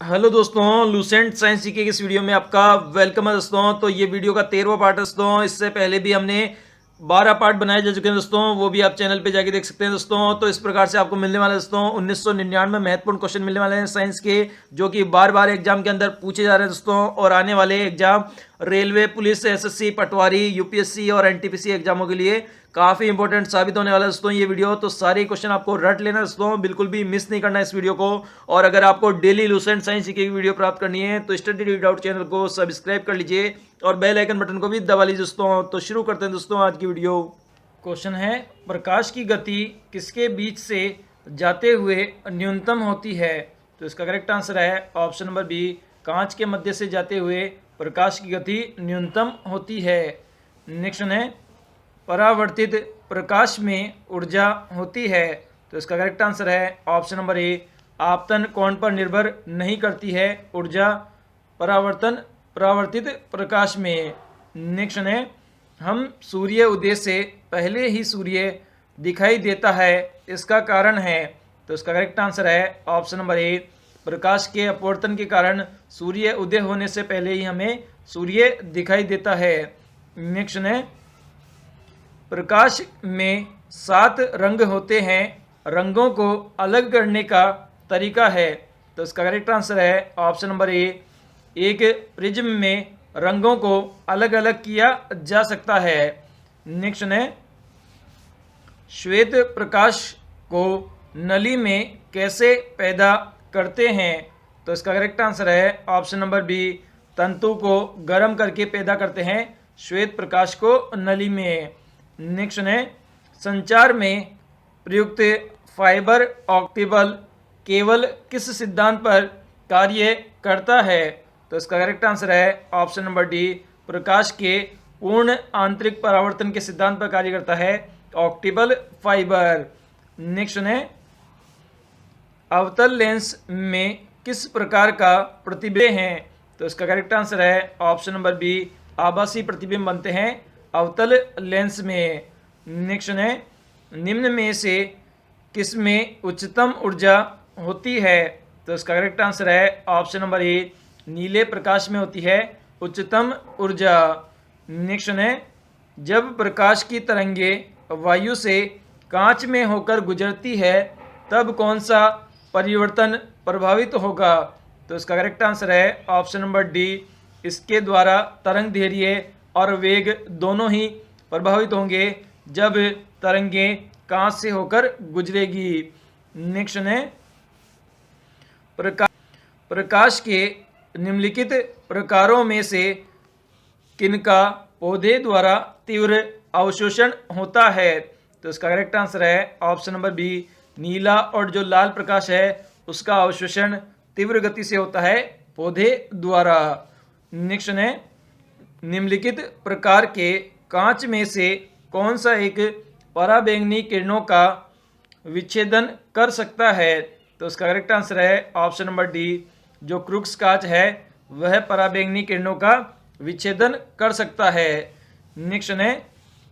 Hello दोस्तों, Lucent science GK की इस वीडियो में आपका वेलकम है दोस्तों। तो ये वीडियो का 13वां पार्ट है दोस्तों। इससे पहले भी हमने 12 पार्ट बनाए जा चुके हैं दोस्तों, वो भी आप चैनल पे जाके देख सकते हैं दोस्तों। तो इस प्रकार से आपको मिलने वाले दोस्तों 1999 महत्वपूर्ण क्वेश्चन मिलने वाले हैं साइंस के, जो कि बार बार एग्जाम के अंदर पूछे जा रहे हैं दोस्तों। और आने वाले एग्जाम रेलवे, पुलिस, एसएससी, पटवारी, यूपीएससी और एनटीपीसी एग्जामों के लिए काफी इंपॉर्टेंट साबित होने वाला है दोस्तों ये वीडियो। तो सारे क्वेश्चन आपको रट लेना दोस्तों, बिल्कुल भी मिस नहीं करना इस वीडियो को। और अगर आपको डेली लूसेंट साइंस की वीडियो प्राप्त करनी है तो स्टडी विदाउट चैनल को सब्सक्राइब कर लीजिए और बेल आइकन बटन को भी दबा लीजिए दोस्तों। तो शुरू करते हैं दोस्तों आज की वीडियो। क्वेश्चन है, प्रकाश की गति किसके बीच से जाते हुए न्यूनतम होती है? तो इसका करेक्ट आंसर है ऑप्शन नंबर बी, कांच के मध्य से जाते हुए प्रकाश की गति न्यूनतम होती है। नेक्स्ट है, परावर्तित प्रकाश में ऊर्जा होती है। तो इसका करेक्ट आंसर है ऑप्शन नंबर ए, आपतन कोण पर निर्भर नहीं करती है ऊर्जा परावर्तित प्रकाश में। नेक्स्ट है, हम सूर्य उदय से पहले ही सूर्य दिखाई देता है, इसका कारण है। तो इसका करेक्ट आंसर है ऑप्शन नंबर ए, प्रकाश के अपवर्तन के कारण सूर्य उदय होने से पहले ही हमें सूर्य दिखाई देता है। नेक्स्ट है, प्रकाश में 7 रंग होते हैं, रंगों को अलग करने का तरीका है। तो इसका करेक्ट आंसर है ऑप्शन नंबर ए, एक प्रिज्म में रंगों को अलग अलग किया जा सकता है। नेक्स्ट है, श्वेत प्रकाश को नली में कैसे पैदा करते हैं? तो इसका करेक्ट आंसर है ऑप्शन नंबर बी, तंतु को गर्म करके पैदा करते हैं श्वेत प्रकाश को नली में। नेक्स्ट है, संचार में प्रयुक्त फाइबर ऑप्टिकल केवल किस सिद्धांत पर कार्य करता है? तो इसका करेक्ट आंसर है ऑप्शन नंबर डी, प्रकाश के पूर्ण आंतरिक परावर्तन के सिद्धांत पर कार्य करता है ऑप्टिकल फाइबर। नेक्स्ट है, अवतल लेंस में किस प्रकार का प्रतिबिंब है? तो इसका करेक्ट आंसर है ऑप्शन नंबर बी, आभासी प्रतिबिंब बनते हैं अवतल लेंस में। नेक्स्ट है, निम्न में से किसमें उच्चतम ऊर्जा होती है? तो इसका करेक्ट आंसर है ऑप्शन नंबर ए, नीले प्रकाश में होती है उच्चतम ऊर्जा। नेक्स्ट है, जब प्रकाश की तरंगे वायु से कांच में होकर गुजरती है तब कौन सा परिवर्तन प्रभावित होगा? तो इसका करेक्ट आंसर है ऑप्शन नंबर डी, इसके द्वारा तरंग दैर्ध्य और वेग दोनों ही प्रभावित होंगे जब तरंगे कांच से होकर गुजरेगी। नेक्स्ट है, प्रकाश के निम्नलिखित प्रकारों में से किनका पौधे द्वारा तीव्र अवशोषण होता है? तो इसका करेक्ट आंसर है ऑप्शन नंबर बी, नीला और जो लाल प्रकाश है उसका अवशोषण तीव्र गति से होता है पौधे द्वारा। नेक्स्ट है, निम्नलिखित प्रकार के कांच में से कौन सा एक पराबैंगनी किरणों का विच्छेदन कर सकता है? तो इसका करेक्ट आंसर है ऑप्शन नंबर डी, जो क्रूक्स कांच है वह पराबैंगनी किरणों का विच्छेदन कर सकता है। नेक्स्ट है,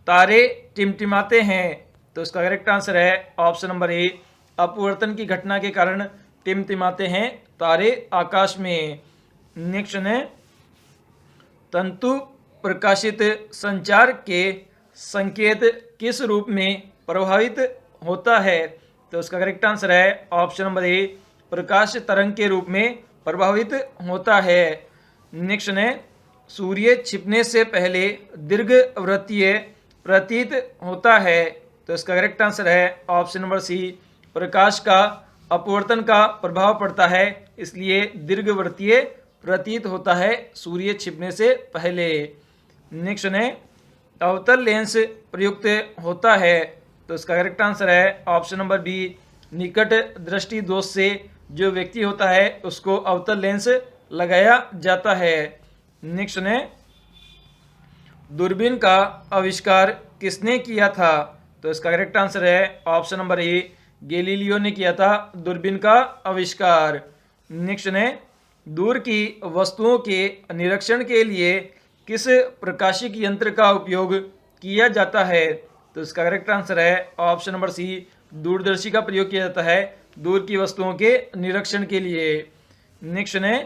तारे टिमटिमाते हैं। तो इसका करेक्ट आंसर है ऑप्शन नंबर ए, अपवर्तन की घटना के कारण टिमटिमाते हैं तारे आकाश में। नेक्स्ट है, तंतु प्रकाशित संचार के संकेत किस रूप में प्रभावित होता है? तो इसका करेक्ट आंसर है ऑप्शन नंबर ए, प्रकाश तरंग के रूप में प्रभावित होता है। नेक्स्ट है, सूर्य छिपने से पहले दीर्घवृत्तीय प्रतीत होता है। तो इसका करेक्ट आंसर है ऑप्शन नंबर सी, प्रकाश का अपवर्तन का प्रभाव पड़ता है इसलिए दीर्घवृत्तीय प्रतीत होता है सूर्य छिपने से पहले। नेक्स्ट है, अवतल लेंस प्रयुक्त होता है। तो इसका करेक्ट आंसर है ऑप्शन नंबर बी, निकट दृष्टि दोष से जो व्यक्ति होता है उसको अवतल लेंस लगाया जाता है। नेक्स्ट है, दूरबीन का आविष्कार किसने किया था? तो इसका करेक्ट आंसर है ऑप्शन नंबर ए, गैलीलियो ने किया था दूरबीन का आविष्कार। नेक्स्ट है, दूर की वस्तुओं के निरीक्षण के लिए किस प्रकाशिक यंत्र का उपयोग किया जाता है? तो इसका करेक्ट आंसर है ऑप्शन नंबर सी, दूरदर्शी का प्रयोग किया जाता है दूर की वस्तुओं के निरीक्षण के लिए। नेक्स्ट है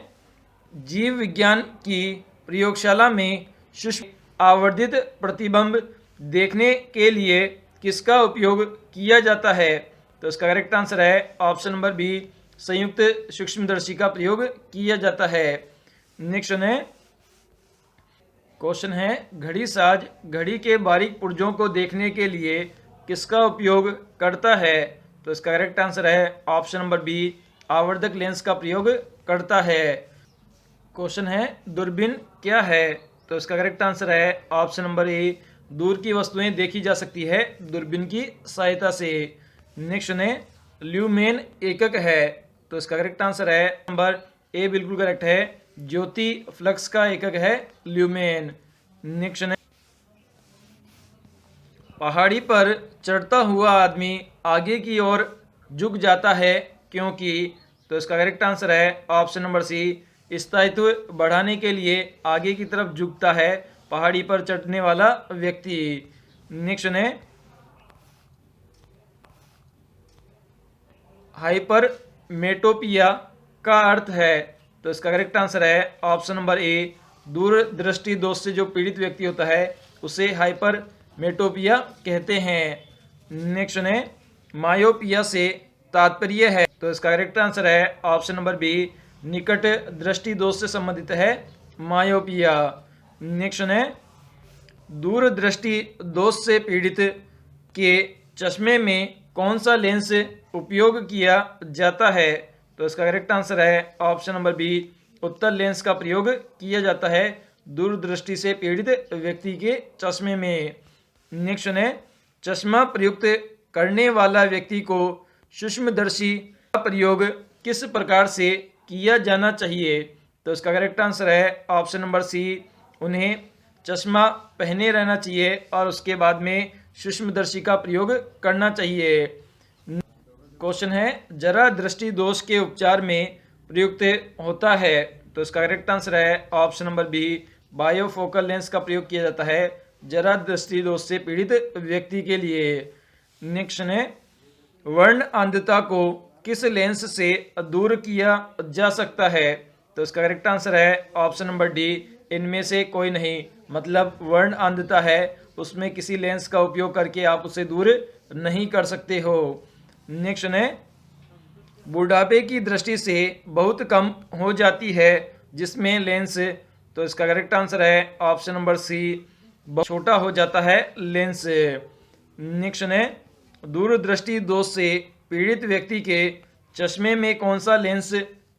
जीव विज्ञान की प्रयोगशाला में सूक्ष्म आवर्धित प्रतिबिंब देखने के लिए किसका उपयोग किया जाता है? तो इसका करेक्ट आंसर है ऑप्शन नंबर बी, संयुक्त सूक्ष्मदर्शी का प्रयोग किया जाता है। नेक्स्ट है क्वेश्चन है घड़ी साज घड़ी के बारीक पुर्जों को देखने के लिए किसका उपयोग करता है? तो इसका करेक्ट आंसर है ऑप्शन नंबर बी, आवर्धक लेंस का प्रयोग करता है। क्वेश्चन है दूरबीन क्या है? तो इसका करेक्ट आंसर है ऑप्शन नंबर ए, दूर की वस्तुएं देखी जा सकती है दूरबीन की सहायता से। नेक्स्ट है ल्यूमेन एकक है? तो इसका करेक्ट आंसर है नंबर ए बिल्कुल करेक्ट है, ज्योति फ्लक्स का एकक है ल्यूमेन। नेक्स्ट है पहाड़ी पर चढ़ता हुआ आदमी आगे की ओर झुक जाता है क्योंकि? तो इसका करेक्ट आंसर है ऑप्शन नंबर सी, स्थायित्व बढ़ाने के लिए आगे की तरफ झुकता है पहाड़ी पर चढ़ने वाला व्यक्ति। नेक्स्ट है हाइपरमेटोपिया का अर्थ है? तो इसका करेक्ट आंसर है ऑप्शन नंबर ए, दूरदृष्टि दोष से जो पीड़ित व्यक्ति होता है उसे हाइपरमेटोपिया कहते हैं। नेक्स्ट है मायोपिया से तात्पर्य है? तो इसका करेक्ट आंसर है ऑप्शन नंबर बी, निकट दृष्टि दोष से संबंधित है मायोपिया। नेक्स्ट है दूरदृष्टि दोष से पीड़ित के चश्मे में कौन सा लेंस उपयोग किया जाता है? तो इसका करेक्ट आंसर है ऑप्शन नंबर बी, उत्तल लेंस का प्रयोग किया जाता है दूरदृष्टि से पीड़ित व्यक्ति के चश्मे में। नेक्स्ट है चश्मा प्रयुक्त करने वाला व्यक्ति को सूक्ष्मदर्शी का प्रयोग किस प्रकार से किया जाना चाहिए? तो इसका करेक्ट आंसर है ऑप्शन नंबर सी, उन्हें चश्मा पहने रहना चाहिए और उसके बाद में सूक्ष्मदर्शी का प्रयोग करना चाहिए। क्वेश्चन है जरा दृष्टि दोष के उपचार में प्रयुक्त होता है? तो इसका करेक्ट आंसर है option number B, bifocal lens का प्रयोग किया जाता है जरा दृष्टि दोष से पीड़ित व्यक्ति के लिए। नेक्स्ट है वर्ण अंधता को किस लेंस से दूर किया जा सकता है? तो इसका करेक्ट आंसर है ऑप्शन नंबर डी, इनमें से कोई नहीं, मतलब वर्ण अंधता है उसमें किसी लेंस का उपयोग करके आप उसे दूर नहीं कर सकते हो। नेक्स्ट है बुढ़ापे की दृष्टि से बहुत कम हो जाती है जिसमें लेंस? तो इसका करेक्ट आंसर है ऑप्शन नंबर सी, बहुत छोटा हो जाता है लेंस। नेक्स्ट है दूरदृष्टि दोष से पीड़ित व्यक्ति के चश्मे में कौन सा लेंस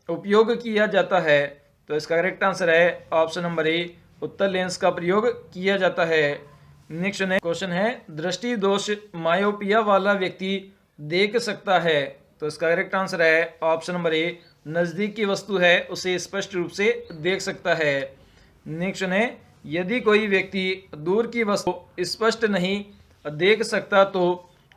उपयोग किया जाता है? तो इसका करेक्ट आंसर है ऑप्शन नंबर ए, उत्तल लेंस का प्रयोग किया जाता है। नेक्स्ट क्वेश्चन है दृष्टि दोष मायोपिया वाला व्यक्ति देख सकता है? तो इसका करेक्ट आंसर है ऑप्शन नंबर ए, नज़दीक की वस्तु है उसे स्पष्ट रूप से देख सकता है। नेक्स्ट है यदि कोई व्यक्ति दूर की वस्तु स्पष्ट नहीं देख सकता तो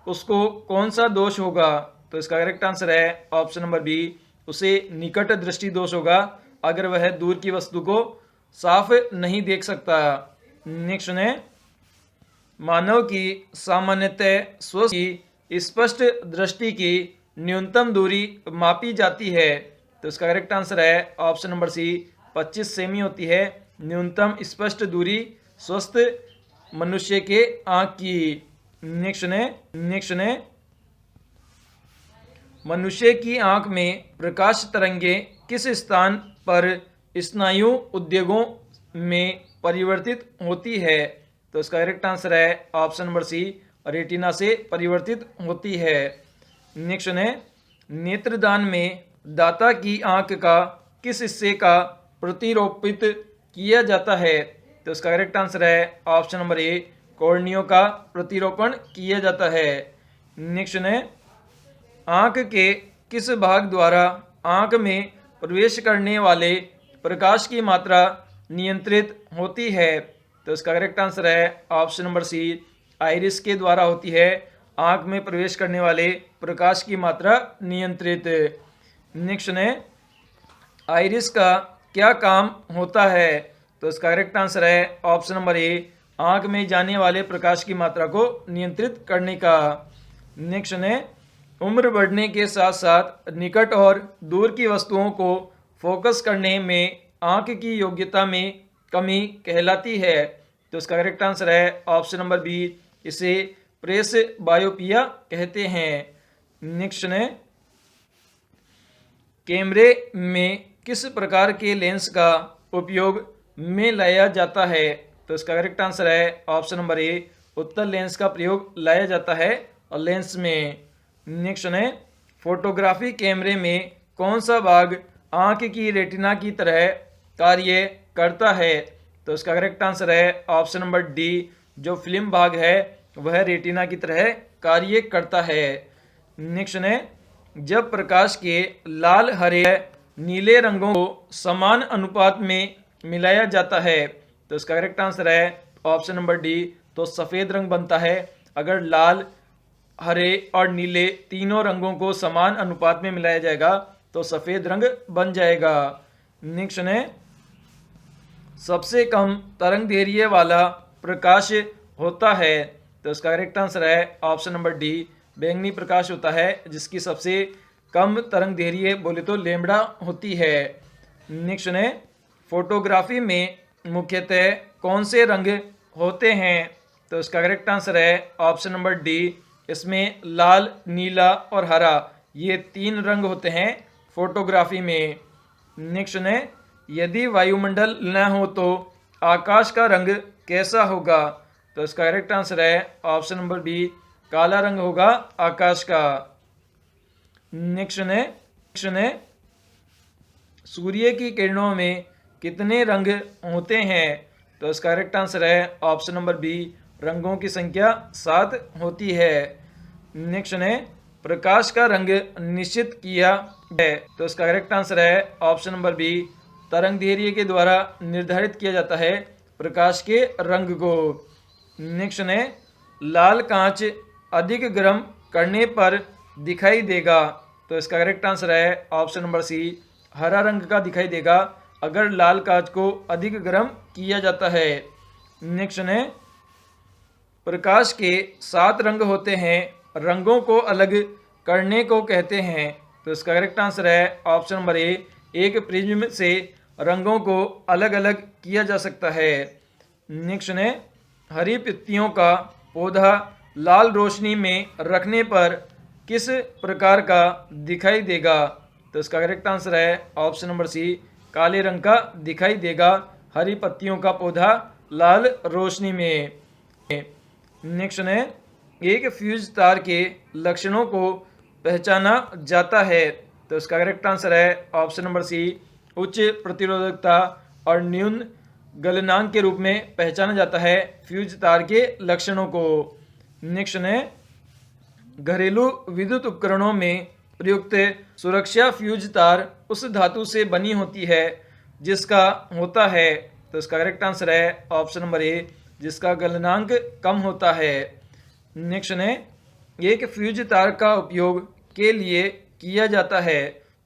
उसको कौन सा दोष होगा? तो इसका करेक्ट आंसर है ऑप्शन नंबर बी, उसे निकट दृष्टि दोष होगा अगर वह दूर की वस्तु को साफ नहीं देख सकता। नेक्स्ट है मानव की सामान्यतः स्वस्थ की स्पष्ट दृष्टि की न्यूनतम दूरी मापी जाती है? तो इसका करेक्ट आंसर है ऑप्शन नंबर सी, 25 सेमी होती है न्यूनतम स्पष्ट दूरी स्वस्थ मनुष्य के आँख की। नेक्स्ट ने मनुष्य की आँख में प्रकाश तरंगे किस स्थान पर स्नायु उद्योगों में परिवर्तित होती है? तो इसका करेक्ट आंसर है ऑप्शन नंबर सी, रेटिना से परिवर्तित होती है। नेक्स्ट है नेत्रदान में दाता की आँख का किस हिस्से का प्रतिरोपित किया जाता है? तो इसका करेक्ट आंसर है ऑप्शन नंबर ए, कॉर्नियों का प्रतिरोपण किया जाता है। नेक्स्ट है आँख के किस भाग द्वारा आँख में प्रवेश करने वाले प्रकाश की मात्रा नियंत्रित होती है? तो इसका करेक्ट आंसर है ऑप्शन नंबर सी, आइरिस के द्वारा होती है आँख में प्रवेश करने वाले प्रकाश की मात्रा नियंत्रित। नेक्स्ट है आइरिस का क्या काम होता है? तो इसका करेक्ट आंसर है ऑप्शन नंबर ए, आँख में जाने वाले प्रकाश की मात्रा को नियंत्रित करने का। नेक्स्ट है उम्र बढ़ने के साथ साथ निकट और दूर की वस्तुओं को फोकस करने में आंख की योग्यता में कमी कहलाती है। तो इसका करेक्ट आंसर है ऑप्शन नंबर बी, इसे प्रेस बायोपिया कहते हैं। नेक्स्ट है, कैमरे में किस प्रकार के लेंस का उपयोग में लाया जाता है? तो इसका करेक्ट आंसर है ऑप्शन नंबर ए, उत्तल लेंस का प्रयोग लाया जाता है और लेंस में। नेक्स्ट है, फोटोग्राफी कैमरे में कौन सा भाग आंख की रेटिना की तरह कार्य करता है? तो इसका करेक्ट आंसर है ऑप्शन नंबर डी, जो फिल्म भाग है वह रेटिना की तरह कार्य करता है। नेक्स्ट है, जब प्रकाश के लाल, हरे, नीले रंगों को समान अनुपात में मिलाया जाता है, तो इसका करेक्ट आंसर है ऑप्शन नंबर डी, तो सफ़ेद रंग बनता है। अगर लाल, हरे और नीले तीनों रंगों को समान अनुपात में मिलाया जाएगा तो सफ़ेद रंग बन जाएगा। नेक्स्ट है, सबसे कम तरंग दैर्घ्य वाला प्रकाश होता है, तो इसका करेक्ट आंसर है ऑप्शन नंबर डी, बैंगनी प्रकाश होता है जिसकी सबसे कम तरंग दैर्घ्य बोले तो लैम्बडा होती है। नेक्स्ट है, फोटोग्राफी में मुख्यतः कौन से रंग होते हैं? तो इसका करेक्ट आंसर है ऑप्शन नंबर डी, इसमें लाल, नीला और हरा ये 3 रंग होते हैं फोटोग्राफी में। नेक्स्ट है, यदि वायुमंडल न हो तो आकाश का रंग कैसा होगा? तो इसका करेक्ट आंसर है ऑप्शन नंबर बी, काला रंग होगा आकाश का। नेक्स्ट है, सूर्य की किरणों में कितने रंग होते हैं? तो इसका करेक्ट आंसर है ऑप्शन नंबर बी, रंगों की संख्या 7 होती है। नेक्स्ट है, प्रकाश का रंग निश्चित किया है, तो इसका करेक्ट आंसर है ऑप्शन नंबर बी, तरंग दैर्घ्य के द्वारा निर्धारित किया जाता है प्रकाश के रंग को। नेक्स्ट है, लाल कांच अधिक गर्म करने पर दिखाई देगा, तो इसका करेक्ट आंसर है ऑप्शन नंबर सी, हरा रंग का दिखाई देगा अगर लाल कांच को अधिक गर्म किया जाता है। नेक्स्ट है, प्रकाश के 7 रंग होते हैं, रंगों को अलग करने को कहते हैं, तो इसका करेक्ट आंसर है ऑप्शन नंबर ए, एक प्रिज्म से रंगों को अलग अलग किया जा सकता है। नेक्स्ट है, हरी पत्तियों का पौधा लाल रोशनी में रखने पर किस प्रकार का दिखाई देगा? तो इसका करेक्ट आंसर है ऑप्शन नंबर सी, काले रंग का दिखाई देगा हरी पत्तियों का पौधा लाल रोशनी में। नेक्स्ट है, एक फ्यूज तार के लक्षणों को पहचाना जाता है, तो इसका करेक्ट आंसर है ऑप्शन नंबर सी, उच्च प्रतिरोधकता और न्यून गलनांक के रूप में पहचाना जाता है फ्यूज तार के लक्षणों को। नेक्स्ट है, घरेलू विद्युत उपकरणों में प्रयुक्त सुरक्षा फ्यूज तार उस धातु से बनी होती है जिसका होता है, तो इसका करेक्ट आंसर है ऑप्शन नंबर ए, जिसका गलनांक कम होता है। नेक्स्ट है, एक फ्यूज तार का उपयोग के लिए किया जाता है,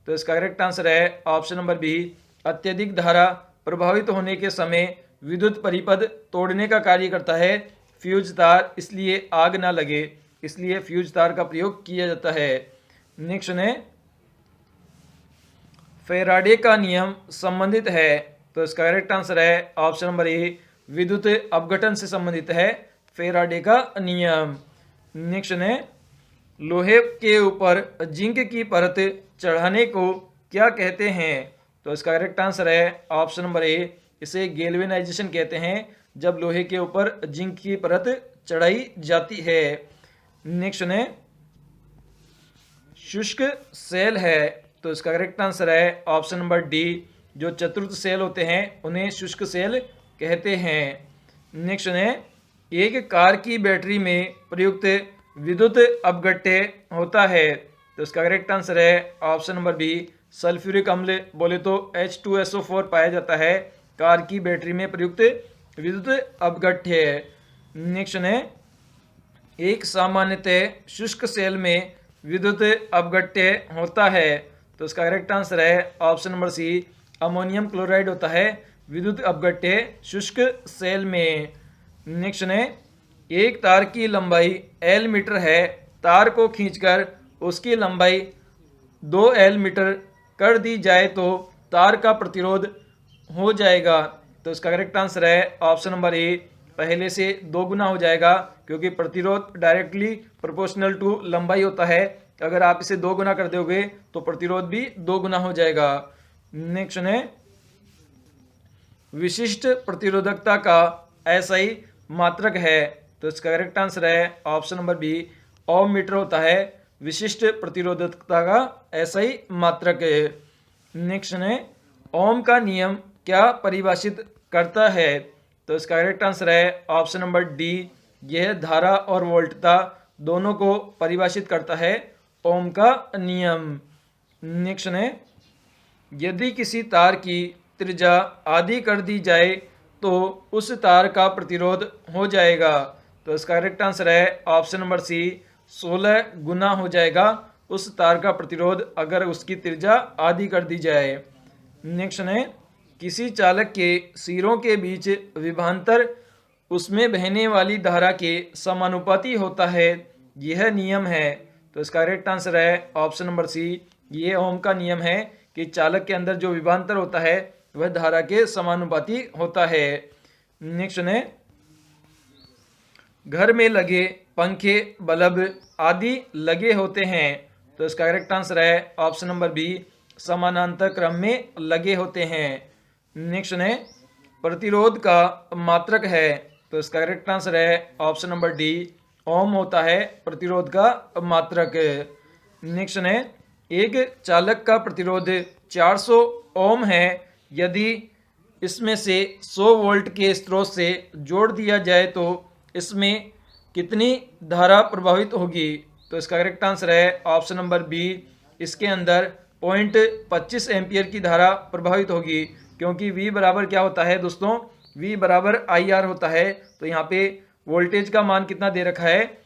तो इसका करेक्ट आंसर है ऑप्शन नंबर बी, अत्यधिक धारा प्रभावित होने के समय विद्युत परिपथ तोड़ने का कार्य करता है फ्यूज तार, इसलिए आग ना लगे, इसलिए फ्यूज तार का प्रयोग किया जाता है। नेक्स्ट है, फैराडे का नियम संबंधित है, तो इसका करेक्ट आंसर है ऑप्शन नंबर ए, विद्युत अपघटन से संबंधित है फैराडे का नियम। नेक्स्ट है, लोहे के ऊपर जिंक की परत चढ़ाने को क्या कहते हैं? तो इसका करेक्ट आंसर है ऑप्शन नंबर ए, इसे गैल्वेनाइजेशन कहते हैं जब लोहे के ऊपर जिंक की परत चढ़ाई जाती है। नेक्स्ट है, शुष्क सेल है, तो इसका करेक्ट आंसर है ऑप्शन नंबर डी, जो चतुर्थ सेल होते हैं उन्हें शुष्क सेल कहते हैं। नेक्स्ट है, एक कार की बैटरी में प्रयुक्त विद्युत अपघट्य होता है, तो इसका करेक्ट आंसर है ऑप्शन नंबर बी, सल्फ्यूरिक अम्ल बोले तो H2SO4 पाया जाता है कार की बैटरी में प्रयुक्त विद्युत अपघट्य। नेक्स्ट है, एक सामान्यतः शुष्क सेल में विद्युत अपघट्य होता है, तो इसका करेक्ट आंसर है option number C, ammonium chloride होता है विद्युत अपघट्य शुष्क सेल में। नेक्स्ट है, एक तार की लंबाई L मीटर है, तार को खींचकर उसकी लंबाई 2L मीटर कर दी जाए तो तार का प्रतिरोध हो जाएगा। तो इसका करेक्ट आंसर है ऑप्शन नंबर ए, पहले से 2 गुना हो जाएगा, क्योंकि प्रतिरोध डायरेक्टली प्रोपोर्शनल टू लंबाई होता है। अगर आप इसे 2 गुना कर दोगे तो प्रतिरोध भी 2 गुना हो जाएगा। नेक्स्ट है विशिष्ट प्रतिरोधकता का एसआई मात्रक है। तो इसका करेक्ट आंसर है ऑप्शन नंबर बी, ओम मीटर होता है विशिष्ट प्रतिरोधकता का एसआई मात्रक है। नेक्स्ट है ओम का नियम क्या परिभाषित करता है। तो इसका करेक्ट आंसर है ऑप्शन नंबर डी, यह धारा और वोल्टता दोनों को परिभाषित करता है ओम का नियम। नेक्स्ट है यदि किसी तार की त्रिज्या आधी कर दी जाए तो उस तार का प्रतिरोध हो जाएगा। तो इसका करेक्ट आंसर है ऑप्शन नंबर सी, 16 गुना हो जाएगा उस तार का प्रतिरोध अगर उसकी त्रिज्या आधी कर दी जाए। नेक्स्ट है किसी चालक के सिरों के बीच विभवांतर उसमें बहने वाली धारा के समानुपाती होता है, यह नियम है। तो इसका करेक्ट आंसर है ऑप्शन नंबर सी, ये ओम का नियम है कि चालक के अंदर जो विभवांतर होता है वह धारा के समानुपाती होता है। नेक्स्ट है घर में लगे पंखे बल्ब आदि लगे होते हैं। तो इसका करेक्ट आंसर है ऑप्शन नंबर बी, समानांतर क्रम में लगे होते हैं। नेक्स्ट है प्रतिरोध का मात्रक है। तो इसका करेक्ट आंसर है ऑप्शन नंबर डी, ओम होता है प्रतिरोध का मात्रक। नेक्स्ट है एक चालक का प्रतिरोध 400 ओम है, यदि इसमें से 100 वोल्ट के स्रोत से जोड़ दिया जाए तो इसमें कितनी धारा प्रभावित होगी। तो इसका करेक्ट आंसर है ऑप्शन नंबर बी, इसके अंदर 0.25 एम्पियर की धारा प्रभावित होगी, क्योंकि V बराबर क्या होता है दोस्तों, V बराबर IR होता है। तो यहाँ पे वोल्टेज का मान कितना दे रखा है,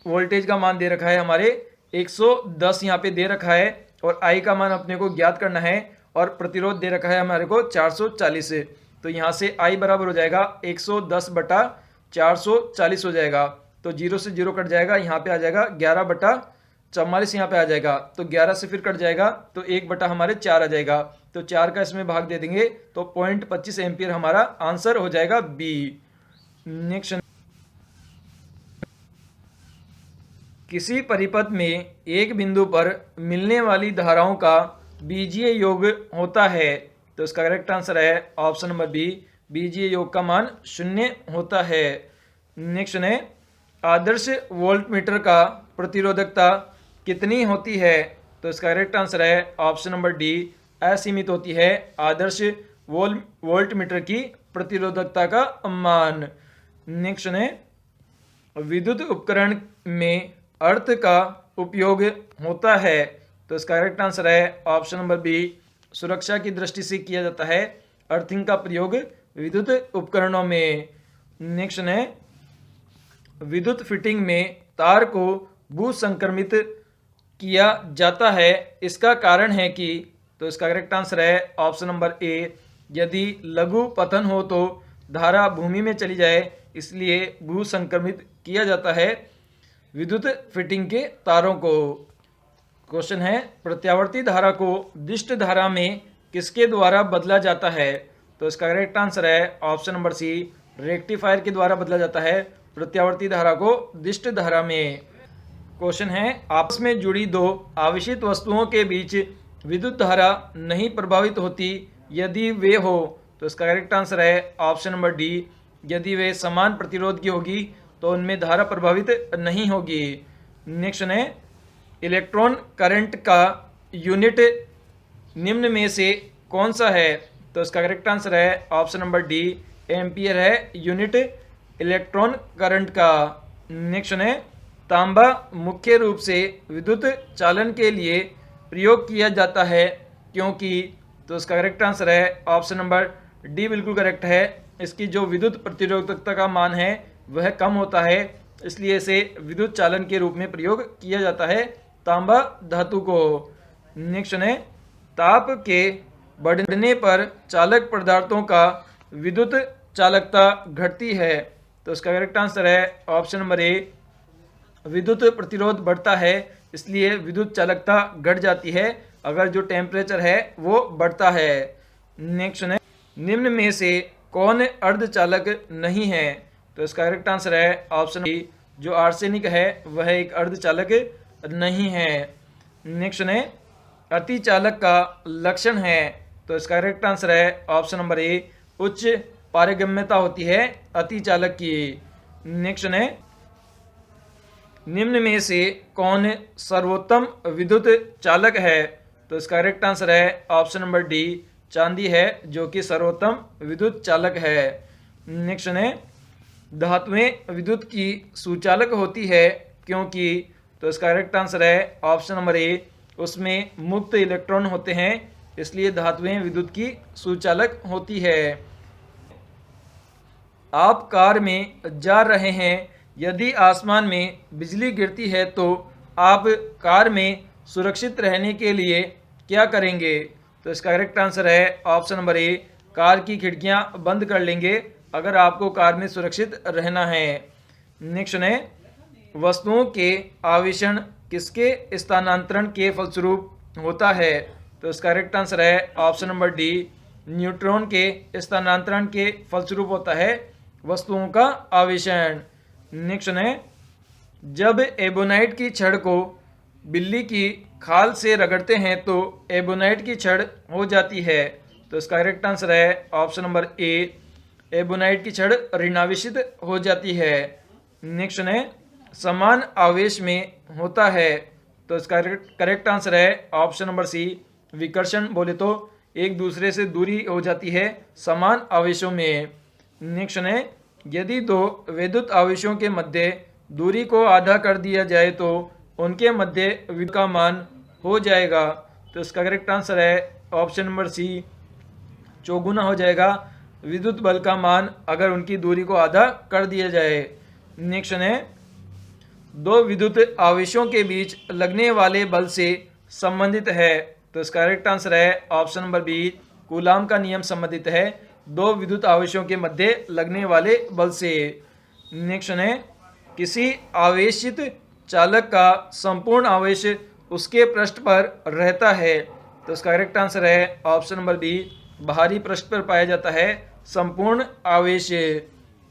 वोल्टेज का मान दे रखा है हमारे 110 यहाँ पे दे रखा है, और I का मान अपने को ज्ञात करना है, और प्रतिरोध दे रखा है हमारे को 440 से। तो यहाँ से I बराबर हो जाएगा 110/440 हो जाएगा। तो 0 से 0 कट जाएगा, यहाँ पे आ जाएगा 11/44 यहाँ पे आ जाएगा। तो 11 से फिर कट जाएगा तो 1 हमारे 4 आ जाएगा। तो 4 का इसमें भाग दे देंगे तो 0.25 एम्पियर हमारा आंसर हो जाएगा बी। नेक्स्ट किसी परिपथ में एक बिंदु पर मिलने वाली धाराओं का बीजीय योग होता है। तो इसका करेक्ट आंसर है ऑप्शन नंबर बी, बीजीय योग का मान 0 होता है। नेक्स्ट है आदर्श वोल्टमीटर का प्रतिरोधकता कितनी होती है। तो इसका करेक्ट आंसर है ऑप्शन नंबर डी, असीमित होती है आदर्श वोल्टमीटर की प्रतिरोधकता का मान। नेक्स्ट है विद्युत उपकरण में अर्थ का उपयोग होता है। तो इसका करेक्ट आंसर है ऑप्शन नंबर बी, सुरक्षा की दृष्टि से किया जाता है अर्थिंग का प्रयोग विद्युत उपकरणों में। नेक्स्ट है विद्युत फिटिंग में तार को भू संक्रमित किया जाता है, इसका कारण है कि। तो इसका करेक्ट आंसर है ऑप्शन नंबर ए, यदि लघु पतन हो तो धारा भूमि में चली जाए, इसलिए भू संक्रमित किया जाता है विद्युत फिटिंग के तारों को। क्वेश्चन है प्रत्यावर्ती धारा को दिष्ट धारा में किसके द्वारा बदला जाता है। तो इसका करेक्ट आंसर है ऑप्शन नंबर सी, रेक्टिफायर के द्वारा बदला जाता है प्रत्यावर्ती धारा को दिष्ट धारा में। क्वेश्चन है आपस में जुड़ी दो आवेशित वस्तुओं के बीच विद्युत धारा नहीं प्रभावित होती, यदि वे हो। तो इसका करेक्ट आंसर है ऑप्शन नंबर डी, यदि वे समान प्रतिरोध की होगी तो उनमें धारा प्रभावित नहीं होगी। नेक्स्ट है इलेक्ट्रॉन करंट का यूनिट निम्न में से कौन सा है। तो इसका करेक्ट आंसर है ऑप्शन नंबर डी, एम्पियर है यूनिट इलेक्ट्रॉन करंट का। नेक्स्ट है तांबा मुख्य रूप से विद्युत चालन के लिए प्रयोग किया जाता है, क्योंकि। तो इसका करेक्ट आंसर है ऑप्शन नंबर डी, बिल्कुल करेक्ट है। इसकी जो विद्युत प्रतिरोधकता का मान है वह कम होता है, इसलिए इसे विद्युत चालन के रूप में प्रयोग किया जाता है तांबा धातु को। नेक्स्ट है ताप के बढ़ने पर चालक पदार्थों का विद्युत चालकता घटती है। तो इसका करेक्ट आंसर है ऑप्शन नंबर ए, विद्युत प्रतिरोध बढ़ता है इसलिए विद्युत चालकता घट जाती है अगर जो टेम्परेचर है वो बढ़ता है। नेक्स्ट है, निम्न में से कौन अर्धचालक नहीं है? तो इसका करेक्ट आंसर है ऑप्शन बी, जो आर्सेनिक है वह एक अर्धचालक नहीं है। नेक्स्ट है, अतिचालक का लक्षण है? तो इसका करेक्ट आंसर है ऑप्शन नंबर ए, उच्च पारगम्यता होती है अतिचालक की। नेक्स्ट है, निम्न में से कौन सर्वोत्तम विद्युत चालक है? तो इसका करेक्ट आंसर है ऑप्शन नंबर डी, चांदी है जो कि सर्वोत्तम विद्युत चालक है। नेक्स्ट है, धातुएं विद्युत की सुचालक होती है क्योंकि? तो इसका करेक्ट आंसर है ऑप्शन नंबर ए, उसमें मुक्त इलेक्ट्रॉन होते हैं इसलिए धातुएं विद्युत की सुचालक होती है। आप कार में जा रहे हैं, यदि आसमान में बिजली गिरती है तो आप कार में सुरक्षित रहने के लिए क्या करेंगे? तो इसका करेक्ट आंसर है ऑप्शन नंबर ए, कार की खिड़कियां बंद कर लेंगे अगर आपको कार में सुरक्षित रहना है। नेक्स्ट है, वस्तुओं के आवेशन किसके स्थानांतरण के फलस्वरूप होता है? तो इसका करेक्ट आंसर है ऑप्शन नंबर डी, न्यूट्रॉन के स्थानांतरण के फलस्वरूप होता है वस्तुओं का आवेशन। नेक्स्ट है, जब एबोनाइट की छड़ को बिल्ली की खाल से रगड़ते हैं तो एबोनाइट की छड़ हो जाती है। तो इसका करेक्ट आंसर है ऑप्शन नंबर ए, एबोनाइट की छड़ ऋणावेशित हो जाती है। नेक्स्ट है, समान आवेश में होता है। तो इसका करेक्ट आंसर है ऑप्शन नंबर सी, विकर्षण बोले तो एक दूसरे से दूरी हो जाती है समान आवेशों में। नेक्स्ट है, यदि दो विद्युत आवेशों के मध्य दूरी को आधा कर दिया जाए तो उनके मध्य विद्युत का मान हो जाएगा। तो इसका करेक्ट आंसर है ऑप्शन नंबर सी, चौगुना हो जाएगा विद्युत बल का मान अगर उनकी दूरी को आधा कर दिया जाए। नेक्स्ट है, दो विद्युत आवेशों के बीच लगने वाले बल से संबंधित है। तो इसका करेक्ट आंसर है ऑप्शन नंबर बी, कूलाम का नियम संबंधित है दो विद्युत आवेशों के मध्य लगने वाले बल से। नेक्स्ट है, किसी आवेशित चालक का संपूर्ण आवेश उसके पृष्ठ पर रहता है। तो इसका करेक्ट आंसर है ऑप्शन नंबर बी, बाहरी पृष्ठ पर पाया जाता है संपूर्ण आवेश।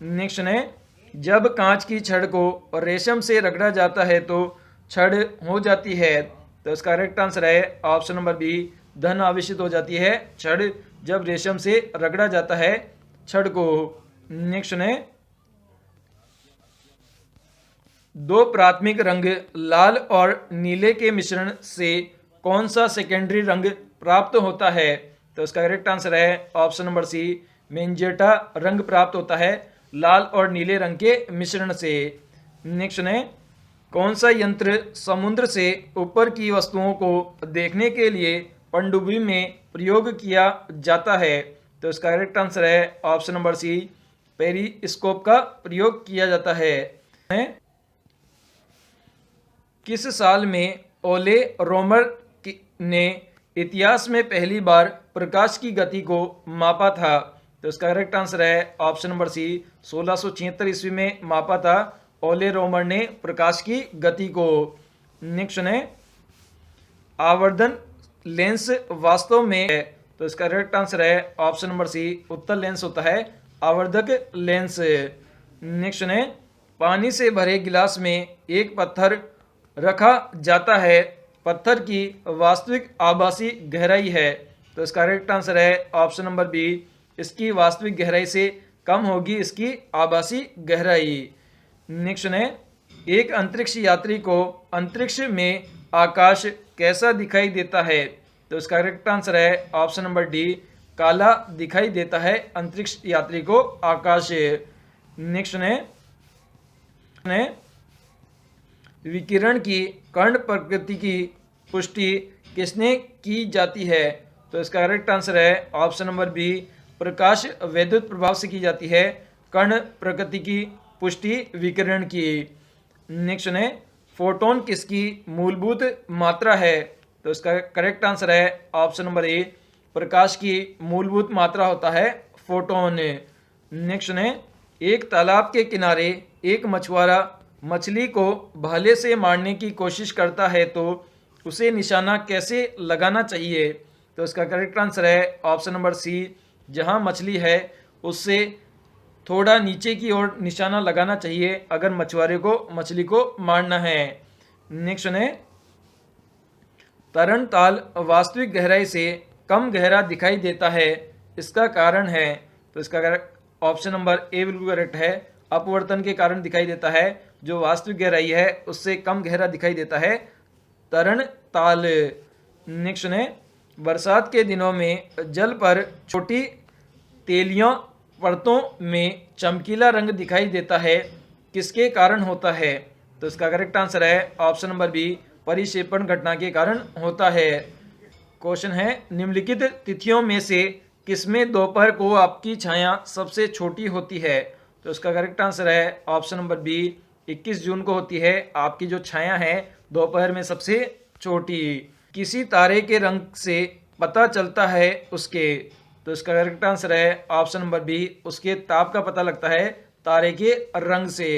नेक्स्ट है, जब कांच की छड़ को रेशम से रगड़ा जाता है तो छड़ हो जाती है। तो इसका करेक्ट आंसर है ऑप्शन नंबर बी, धन आवेशित हो जाती है छड़ जब रेशम से रगड़ा जाता है छड़ को। नेक्स्ट है, दो प्राथमिक रंग लाल और नीले के मिश्रण से कौन सा सेकेंडरी रंग प्राप्त होता है? तो इसका करेक्ट आंसर है ऑप्शन नंबर सी, मेंजेटा रंग प्राप्त होता है लाल और नीले रंग के मिश्रण से। नेक्स्ट है, कौन सा यंत्र समुद्र से ऊपर की वस्तुओं को देखने के लिए पनडुब्बी में प्रयोग किया जाता है? तो इसका करेक्ट आंसर है ऑप्शन नंबर सी, पेरिस्कोप का प्रयोग किया जाता है। किस साल में ओले रोमर ने इतिहास में पहली बार प्रकाश की गति को मापा था? तो इसका करेक्ट आंसर है ऑप्शन नंबर सी, 1676 ईस्वी में मापा था ओले रोमर ने प्रकाश की गति को। नेक्स्ट है, आवर्धन लेंस वास्तव में है। तो इसका करेक्ट आंसर है ऑप्शन नंबर सी, उत्तल लेंस होता है आवर्धक लेंस। नेक्स्ट है, पानी से भरे गिलास में एक पत्थर रखा जाता है, पत्थर की वास्तविक आभासी गहराई है। तो इसका करेक्ट आंसर है ऑप्शन नंबर बी, इसकी वास्तविक गहराई से कम होगी इसकी आभासी गहराई। नेक्स्ट है, एक अंतरिक्ष यात्री को अंतरिक्ष में आकाश कैसा दिखाई देता है? तो इसका करेक्ट आंसर है ऑप्शन नंबर डी, काला दिखाई देता है अंतरिक्ष यात्री को आकाश। नेक्स्ट है, विकिरण की कर्ण प्रकृति की पुष्टि किसने की जाती है? तो इसका करेक्ट आंसर है ऑप्शन नंबर बी, प्रकाश वैद्युत प्रभाव से की जाती है कर्ण प्रकृति की पुष्टि विकिरण की। नेक्स्ट है, फोटोन किसकी मूलभूत मात्रा है? तो इसका करेक्ट आंसर है ऑप्शन नंबर ए, प्रकाश की मूलभूत मात्रा होता है फोटोन। नेक्स्ट है, एक तालाब के किनारे एक मछुआरा मछली को भाले से मारने की कोशिश करता है तो उसे निशाना कैसे लगाना चाहिए? तो इसका करेक्ट आंसर है ऑप्शन नंबर सी, जहां मछली है उससे थोड़ा नीचे की ओर निशाना लगाना चाहिए अगर मछुआरे को मछली को मारना है। नेक्स्ट है, तरण ताल वास्तविक गहराई से कम गहरा दिखाई देता है, इसका कारण है? तो इसका ऑप्शन नंबर ए बिल्कुल करेक्ट है, अपवर्तन के कारण दिखाई देता है। जो वास्तविक गहराई है उससे कम गहरा दिखाई देता है तरण ताल। नेक्स्ट है, बरसात के दिनों में जल पर छोटी तेलियों परतों में चमकीला रंग दिखाई देता है, किसके कारण होता है? तो इसका करेक्ट आंसर है ऑप्शन नंबर बी, परिक्षेपण घटना के कारण होता है। क्वेश्चन है, निम्नलिखित तिथियों में से किसमें दोपहर को आपकी छाया सबसे छोटी होती है? तो इसका करेक्ट आंसर है ऑप्शन नंबर बी, 21 जून को होती है आपकी जो छाया है दोपहर में सबसे छोटी। किसी तारे के रंग से पता चलता है उसके? तो इसका करेक्ट आंसर है ऑप्शन नंबर बी, उसके ताप का पता लगता है तारे के रंग से।